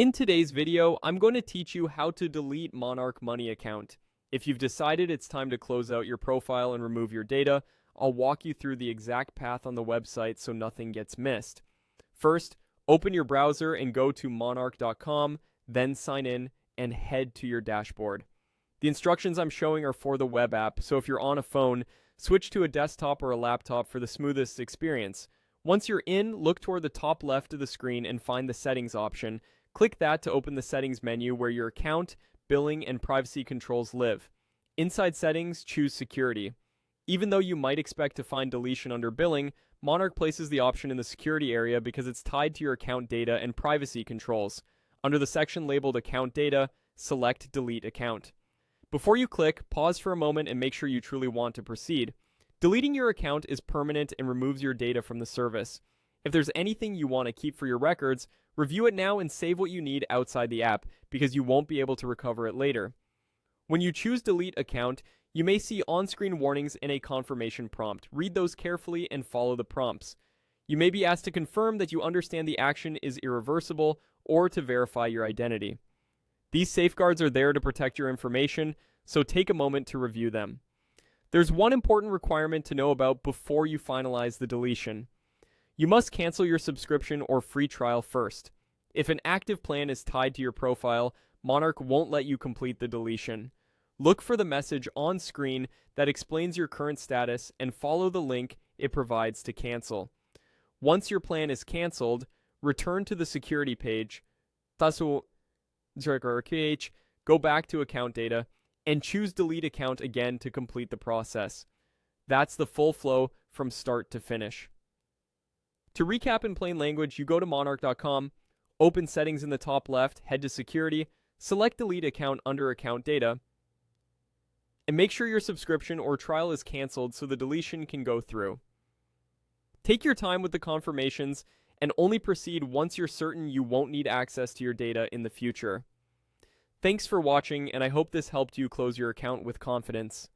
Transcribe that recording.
In today's video, I'm going to teach you how to delete Monarch Money account. If you've decided it's time to close out your profile and remove your data, I'll walk you through the exact path on the website so nothing gets missed. First, open your browser and go to monarch.com, then sign in and head to your dashboard. The instructions I'm showing are for the web app, so if you're on a phone, switch to a desktop or a laptop for the smoothest experience. Once you're in, look toward the top left of the screen and find the settings option. Click that to open the settings menu where your account, billing, and privacy controls live. Inside settings, choose security. Even though you might expect to find deletion under billing, Monarch places the option in the security area because it's tied to your account data and privacy controls. Under the section labeled account data, select delete account. Before you click, pause for a moment and make sure you truly want to proceed. Deleting your account is permanent and removes your data from the service. If there's anything you want to keep for your records, review it now and save what you need outside the app because you won't be able to recover it later. When you choose delete account, you may see on-screen warnings and a confirmation prompt. Read those carefully and follow the prompts. You may be asked to confirm that you understand the action is irreversible or to verify your identity. These safeguards are there to protect your information, so take a moment to review them. There's one important requirement to know about before you finalize the deletion. You must cancel your subscription or free trial first. If an active plan is tied to your profile, Monarch won't let you complete the deletion. Look for the message on screen that explains your current status and follow the link it provides to cancel. Once your plan is canceled, return to the security page, go back to account data, and choose delete account again to complete the process. That's the full flow from start to finish. To recap in plain language, you go to monarch.com, open settings in the top left, head to security, select delete account under account data, and make sure your subscription or trial is canceled so the deletion can go through. Take your time with the confirmations and only proceed once you're certain you won't need access to your data in the future. Thanks for watching, and I hope this helped you close your account with confidence.